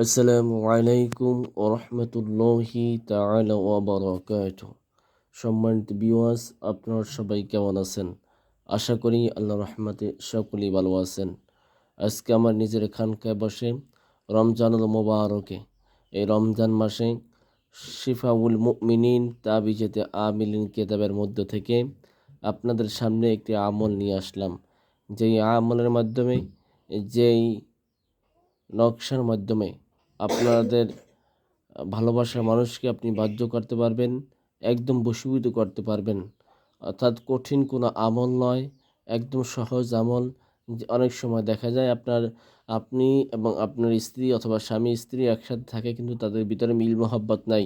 আসসালামু আলাইকুম ওরহমতুল্লাহি তাআলা ওয়া বারাকাতুহু। সম্মানিত ভিউয়ার্স, আপনারা সবাই কেমন আছেন? আশা করি আল্লাহর রহমতে সকলেই ভালো আছেন। আজকে আমার নিজের খানকায় বসে রমজানুল মুবারকে, এই রমজান মাসে শিফাউল মুমিনিন তাবিজেতে আমিলিন কিতাবের মধ্য থেকে আপনাদের সামনে একটি আমল নিয়ে আসলাম। যেই আমলের মাধ্যমে, যেই নকশার মাধ্যমে আপনাদের ভালোবাসার মানুষকে আপনি বাধ্য করতে পারবেন, একদম বশীভূত করতে পারবেন। অর্থাৎ কঠিন কোনো আমল নয়, একদম সহজ আমল। যে অনেক সময় দেখা যায় আপনি এবং আপনার স্ত্রী অথবা স্বামী স্ত্রী একসাথে থাকে, কিন্তু তাদের ভিতরে মিল মহব্বত নাই।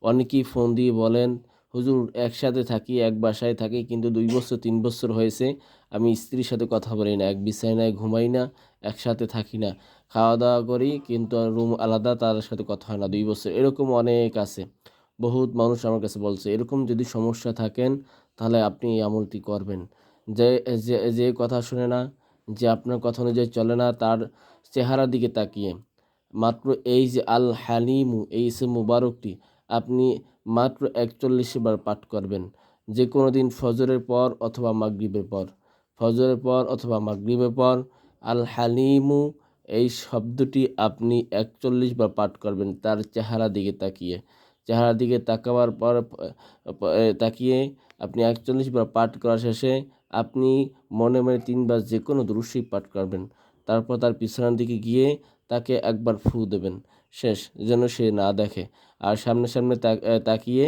অনেকেই ফোন দিয়ে বলেন, হুজুর একসাথে থাকি, এক বাসায় থাকি, কিন্তু 2 বছর 3 বছর হয়েছে আমি স্ত্রীর সাথে কথা বলি না, এক বিছানায় ঘুমাই না, একসাথে থাকি না, খাওয়া দাওয়া করি কিন্তু রুম আলাদা, তার সাথে কথা হয় না 2 বছর। এরকম অনেক আছে, বহুত মানুষ আমার কাছে বলছে। এরকম যদি সমস্যা থাকেন, তাহলে আপনি এই আমলটি করবেন। যে যে যে কথা শুনে না, যে আপনার কথা অনুযায়ী চলে না, তার চেহারার দিকে তাকিয়ে মাত্র এই যে আল হালিমু, এই ইসম মুবারকটি আপনি মাত্র 41 বার পাঠ করবেন। যে কোনো দিন ফজরের পর অথবা মাগরিবের পর, ফজরের পর অথবা মাগরিবের পর আল হালিমু এই শব্দটি আপনি 41 বার পাঠ করবেন, তার চেহারা দিকে তাকিয়ে। চেহারার দিকে তাকাবার পর তাকিয়ে আপনি 41 বার পাঠ করা শেষে আপনি মনে মনে 3 বার যে কোনো দুরূদ শরীফ পাঠ করবেন। তারপর তার পিছনের দিকে গিয়ে তাকে একবার ফু দেবেন, শেষ, যেন সে না দেখে। আর সামনে সামনে তাকিয়ে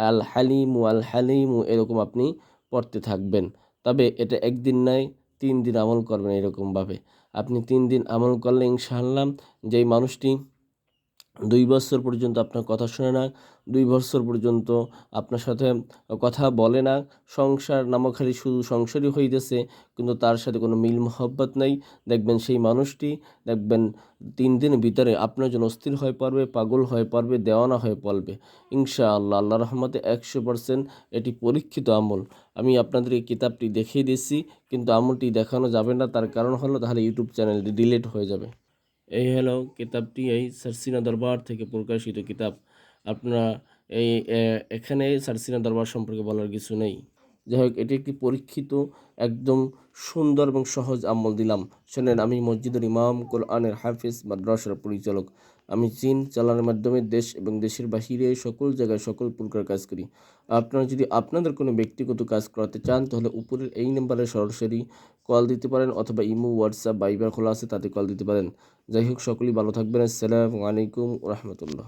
আল হালিমু আল হালিমু এরকম আপনি পড়তে থাকবেন। তবে এটা একদিন নয়, 3 দিন আমল করবেন। এরকমভাবে আপনি 3 দিন আমল করলে ইনশাআল্লাহ, যেই মানুষটি 2 বছর পর্যন্ত আপনার কথা শোনে না, 2 বছর পর্যন্ত আপনার সাথে কথা বলে না, সংসার নামক খালি শুধু সংসারই হইতেছে, কিন্তু তার সাথে কোনো মিল মহব্বত নাই, দেখবেন সেই মানুষটি, দেখবেন 3 দিনের ভিতরে আপনার জন্য অস্থির হয়ে পড়বে, পাগল হয়ে পড়বে, দেওয়ানা হয়ে পড়বে ইনশাআল্লাহ। আল্লাহর রহমতে 100% এটি পরীক্ষিত আমল। আমি আপনাদের এই কিতাবটি দেখিয়ে দিচ্ছি, কিন্তু আমলটি দেখানো যাবে না, তার কারণ হলো তাহলে ইউটিউব চ্যানেলটি ডিলিট হয়ে যাবে। এই হলো কিতাবটি, এই সারসিনা দরবার থেকে প্রকাশিত কিতাব। আপনারা এই এখানে সারসিনা দরবার সম্পর্কে বলার কিছু নেই। যাই হোক, এটি একটি পরীক্ষিত, একদম সুন্দর এবং সহজ আমল দিলাম। শোনেন, আমি মসজিদের ইমাম, কোরআনের হাফিজ, মাদ্রাসার পরিচালক। আমি চীন চালানোর মাধ্যমে দেশ এবং দেশের বাহিরে সকল জায়গায় সকল প্রকার কাজ করি। আপনারা যদি আপনাদের কোনো ব্যক্তিগত কাজ করাতে চান, তাহলে উপরের এই নাম্বারে সরাসরি কল দিতে পারেন, অথবা ইমো, হোয়াটসঅ্যাপ, ভাইবার খোলা আছে, তাতে কল দিতে পারেন। যাই হোক, সকলেই ভালো থাকবেন। আসসালামু আলাইকুম ওয়া রাহমাতুল্লাহ।